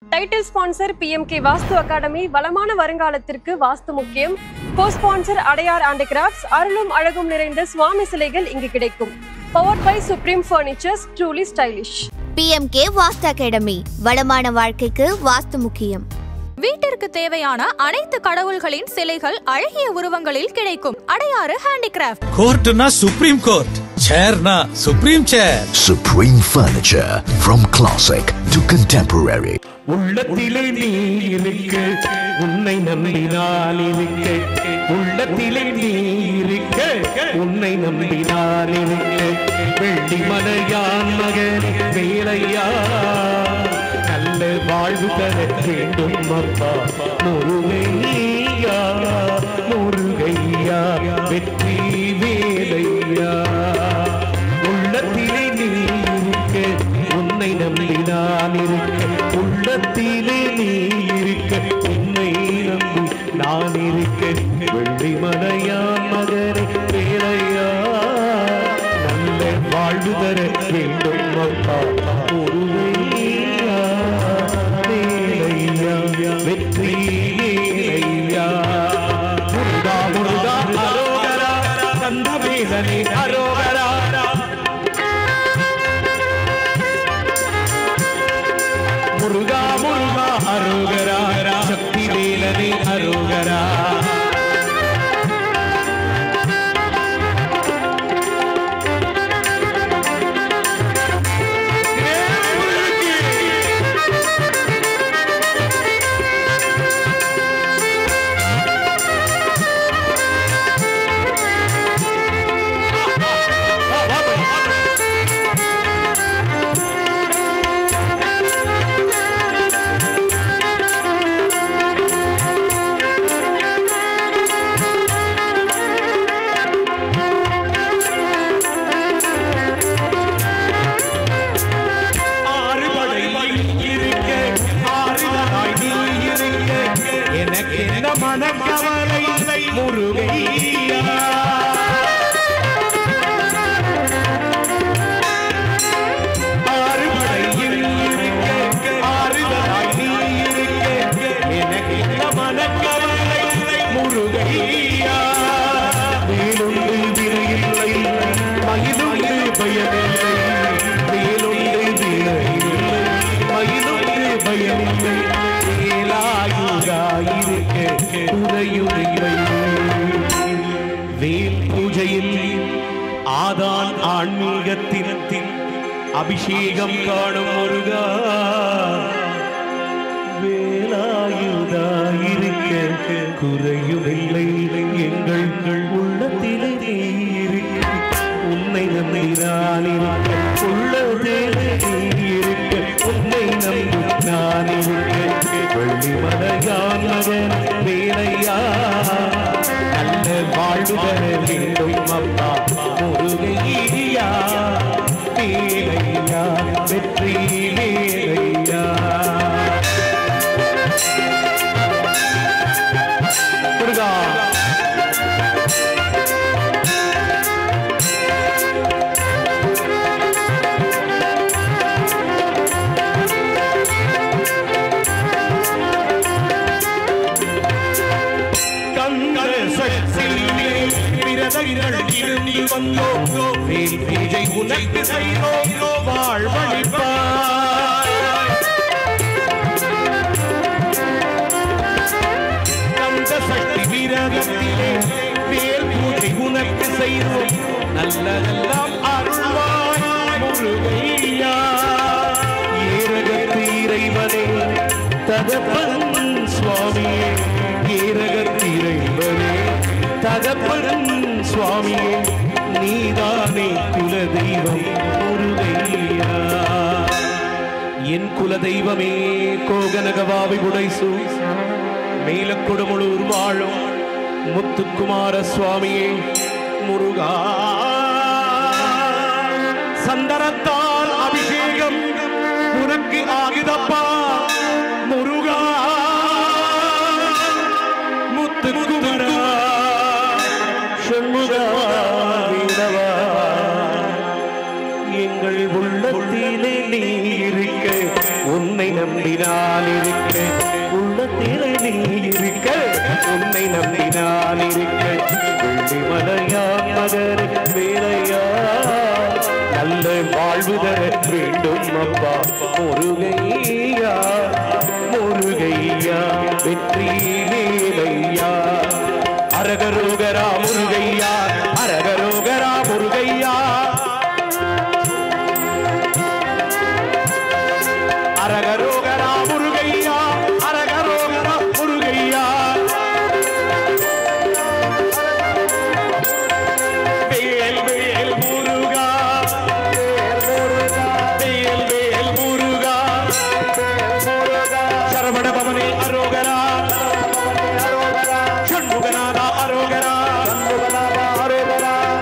Title sponsor PMK Vastu academy. வளமான வருங்காலத்திற்கு வாஸ்து முக்கியம். Co sponsor Adyar and crafts. அருளும் அழகும் நிறைந்த சுவாமி சிலைகள் இங்கு கிடைக்கும். Powered by supreme furnitures, truly stylish. PMK Vastu academy. வளமான வாழ்க்கைக்கு வாஸ்து முக்கியம். வீட்டிற்கு தேவையான அனைத்து கடவுள்களின் சிலைகள் அழகிய உருவங்களில் கிடைக்கும். அடையாறு ஹேண்டிகிராஃப்ட். கோர்ட்னா சுப்ரீம் கோர்ட், சேர்னா supreme chair. Supreme Furniture, from classic to contemporary. உள்ளத்திலே நீ இருக்க, உன்னை நம்பினால் இருக்க. உள்ளத்திலே நீ இருக்க, உன்னை நம்பினால் இருக்க. வெள்ளி மலையான் மகன் வேலையா, நல்ல வாழ்வு தர வேண்டும் அப்பா. முருகையா முருகையா, வெற்றி வேலையா. உள்ளத்திலே நீ இருக்க, உன்னை நம்பினால் இருக்க. உள்ளத்திலே நீ இருக்க, உன்னை நம்பி நான் இருக்க. வெள்ளி மலையான் மகனை வேலையா, நல்ல வாழ்வு தர வேண்டும் அப்பா. முருகையா வேலையா, வெற்றி வேலையா. முருகா முருகா அரோகரா, கந்த வேலனே அரோகரா. முருகா முருகா அரோகரா, சக்தி வேலனே அரோகரா. எனக்கு என்ன மனக்கவலை முருகையா. ஆறுபடையில் இருக்க, ஆறுதலாய் நீ இருக்க. எனக்கு என்ன மனக்கவலை முருகையா. வேலுண்டு வினையில்லை, மயிலுண்டு பயமில்லை. வேலுண்டு வினையில்லை, மயிலுண்டு பயமில்லை. வேல் பூஜையில் ஆதான் ஆன்மீகத்தின் அபிஷேகம் காணும் முருகா. வேலாயுதாயிருக்க குறையுமில்லை, எங்கள் உள்ளத்திலே நீ இருக்க. உன்னை நம்பினால் இருக்க, உள்ளதிலே நீ இருக்க. உன்னை நம்பி நான் இருக்க. வெள்ளி மலையான் மகன் வேலையா, நல்ல வாழ்வு தர வேண்டும் அப்பா. முருகையா வேலையா, வெற்றி வேலையா. முருகா இருந்து வந்தோம், வேல் பூஜை உனக்கு செய்தோம். வாழ்வழிப்பாய் கந்த சக்தி விரதத்திலே வேல் பூஜை உனக்கு செய்தோம். நல்லதெல்லாம் அருள்வாய் முருகையா. ஏரகத்து இறைவனே தகப்பன் சுவாமியே, ஏரகத்து இறைவனே தகப்பன் சுவாமியே, நீதானே குலதெய்வம் முருகையா. என் குலதெய்வமே கோகனகவாவி புடைசு மேலக்கொடுமுளூர் வாழும் முத்துக்குமார சுவாமியே முருகா. சந்தனத்தால் அபிஷேகம் உனக்கு ஆகுதப்பா முருகா. முத்துக்குமரா சண்முகா, எங்கள் உள்ளத்திலே நீ இருக்க. உன்னை நம்பினால் இருக்க உள்ளத்திலே நீ இருக்க உன்னை நம்பினால் இருக்க வெள்ளி மலையா மகர வேலையா நல்ல வாழ்வு தர வேண்டும் அப்பா முருகையா முருகையா வெற்றி வேலையா அரகரோகரா முருகையா அரகரோகரா முருகையா அரகரோகரா முருகையா அரகரோகரா முருகையா வேல் வேல் முருகா வேல் வேல் முருகா சரவண பவனே அரோகரா ஷண்முகநாதா அரோகரா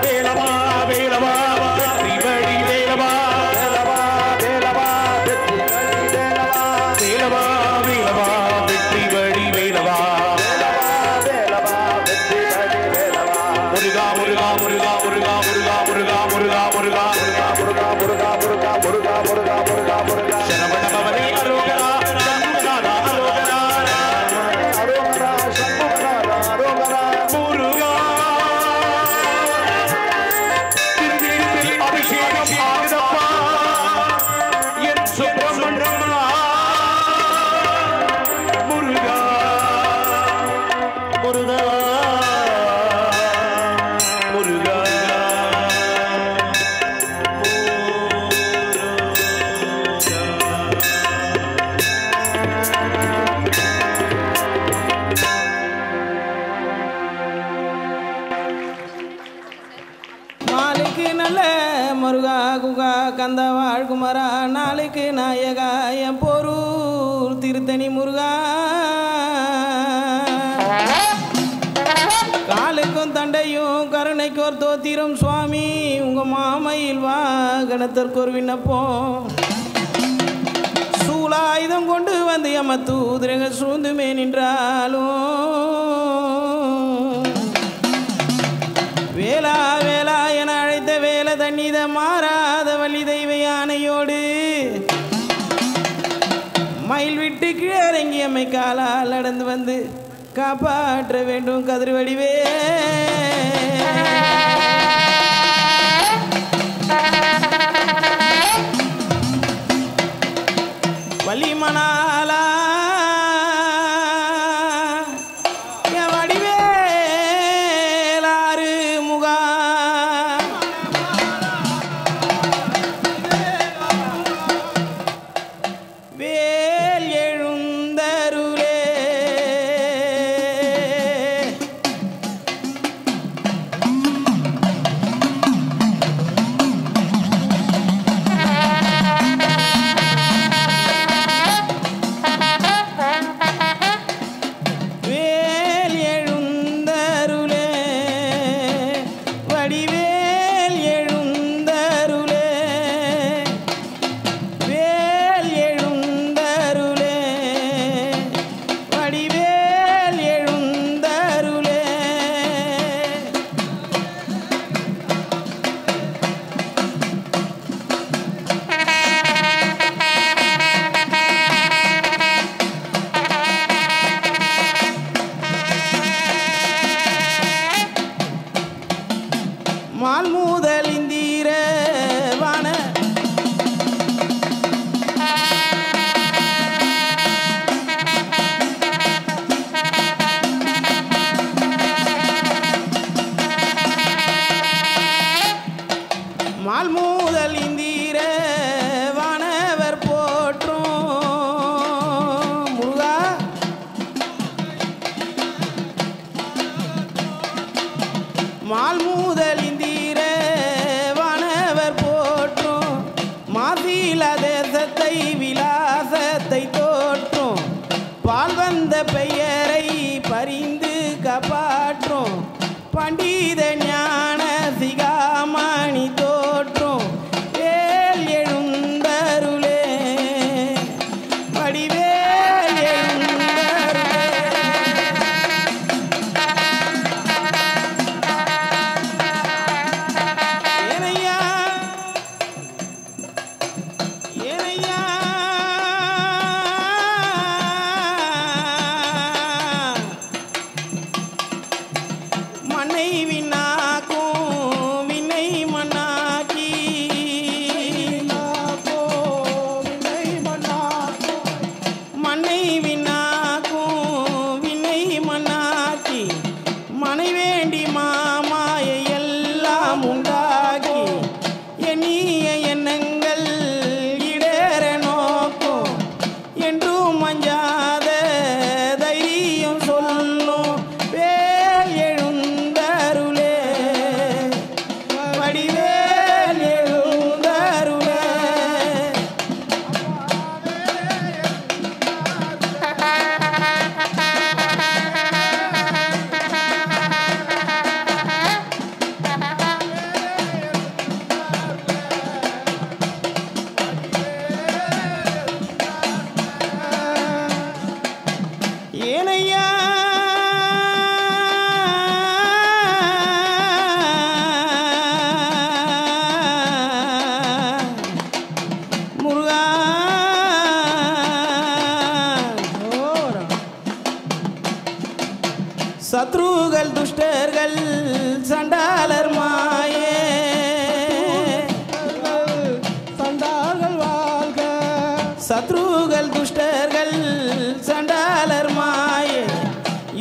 வேலவா வேலவா வெற்றி வழி வேலவா வேலவா வேலவா வெற்றி வழி வேலவா முருகா முருகா முருகா முருகா முருகா முருகா முருகா முருகா முருகா முருகா முருகா முருகா முருகா முருகா முருகா சரவண பவனே அரோகரா ஷண்முகநாதா அரோகரா அரோகரா ஷண்முகநாதா அரோகரா முருகா திருநீரில் அபிஷேகம் ஆகுதப்பா என் சுப்பிரமணியனா முருகா முருகா முருகா மாலைக்கு நல்ல முருகா குகா கந்த வாழ்குமரா நாளைக்கு நாயகா என் பொருள் திருத்தணி முருகா காலுக்கும் தண்டையும் கருணைக்கு ஒரு தோத்திரம் சுவாமி உங்க மாமையில் வாகனத்திற்கு ஒரு விண்ணப்பம் சூலாயுதம் கொண்டு வந்து எம்ம தூதிரங்க சூழ்ந்துமே நின்றாலும் வேளா வேளா என அழைத்த வேலை தண்ணீத மாறாத வள்ளி தெய்வ யானையோடு மயில் விட்டு கீழறங்கி அம்மை காலால் நடந்து வந்து காப்பாற்ற வேண்டும் கதிர் வடிவே வலிமணாலா பெயரை பரிந்து காப்பாற்றும் பண்டித ஞான சிகாமணி தோற்றும் வேல் எழுந்தருளே வடிவேல் எழுந்தருளே. ஏனையா சத்ருகள் துஷ்டர்கள் சண்டாளர் மாய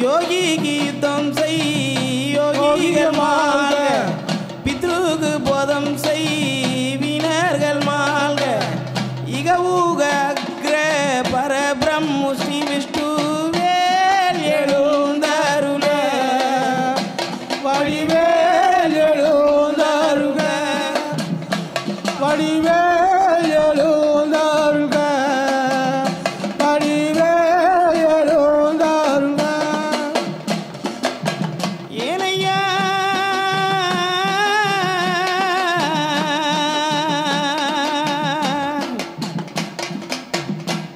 யோகிக்கு யுத்தம் செய் யோகிகள் மால்க பித்ருக்கு போதம் செய் வீணர்கள் மால்க இக ஊக அக்ர பரபிரம்மு ஸ்ரீ விஷ்ணு வேல் எழுந்தருள வடிவேல் எழுந்தருக வடிவேல் எழுந்தருக வடிவேல் எழுந்தருக ஏனையா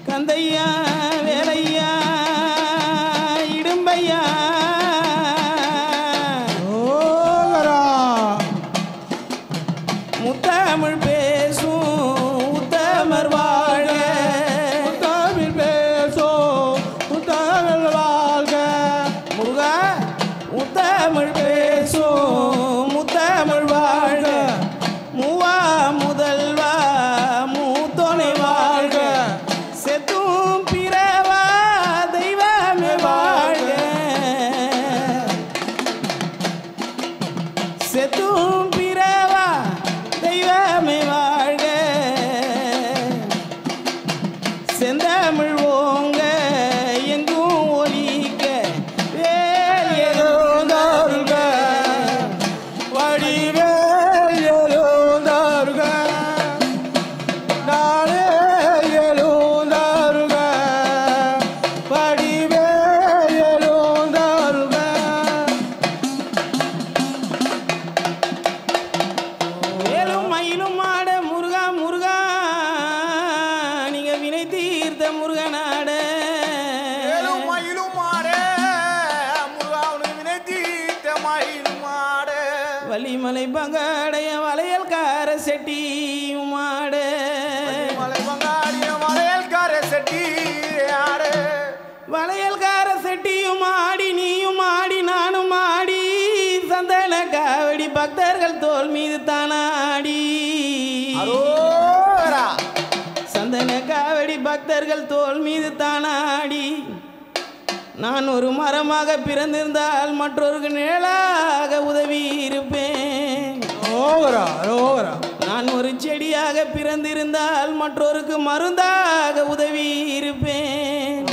கந்தையா வேலையா இடும்பையா முத்தமிழ் பேசும் உத்தமர் வாழ்க முத்தமிழ் பேசும் உத்தமர் வாழ்க முருகா முத்தமிழ் பேசும் முத்தமிழ் வாழ்க மூவா முதல்வா மூத்தோனை வாழ்க செத்தும் பிறவா தெய்வமே வாழ்க செத்தும் பிறவா தெய்வமே வாழ்க செந்தமிழ் ஓங்க எங்கும் ஒலிக்க வேல் எழுந்தருள்க வடிவேல் எழுந்தருள்க நாளே எழுந்தருள்க வடிவேல் எழுந்தருள்க வேலும் மயிலும் ஆட முருகா முருகா நீங்க வினை தீர்த்த முருகனாட மயிலும் மாட முருகா உனக்கு வினை தீர்த்த மயிலும் மாட வள்ளிமலை பங்காடைய வளையல்கார செட்டியும் ஆட மலை பங்காடிய மலையல்கார செட்டி ஆட வளையல்கார செட்டியும் ஆடி நீயும் ஆடி நானும் ஆடி சந்தன காவடி பக்தர்கள் தோல் மீது தானாடி அரோரா சந்தன காவடி பக்தர்கள் தோல் மீது தானாடி நான் ஒரு மரமாக பிறந்திருந்தால் மற்றொருக்கு நிழலாக உதவி இருப்பேன் நான் ஒரு செடியாக பிறந்திருந்தால் மற்றொருக்கு மருந்தாக உதவி இருப்பேன்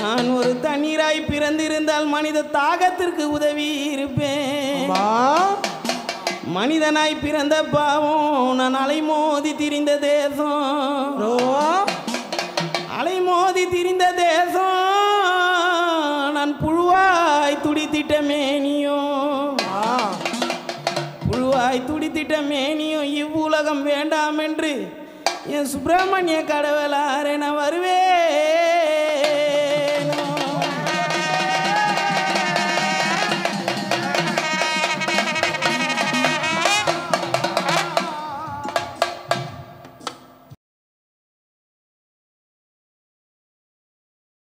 நான் ஒரு தண்ணீராய் பிறந்திருந்தால் மனித தாகத்திற்கு உதவி இருப்பேன் மனிதனாய் பிறந்த பாவம் நான் அலைமோதி திரிந்த தேசம் அலைமோதி திரிந்த தேசம் நான் புழுவாய் துடித்திட்ட மேனியும் புழுவாய் துடித்திட்ட மேனியும் இவ்வுலகம் வேண்டாம் என்று என் சுப்பிரமணிய கடவுளாரே நான் வருவேன்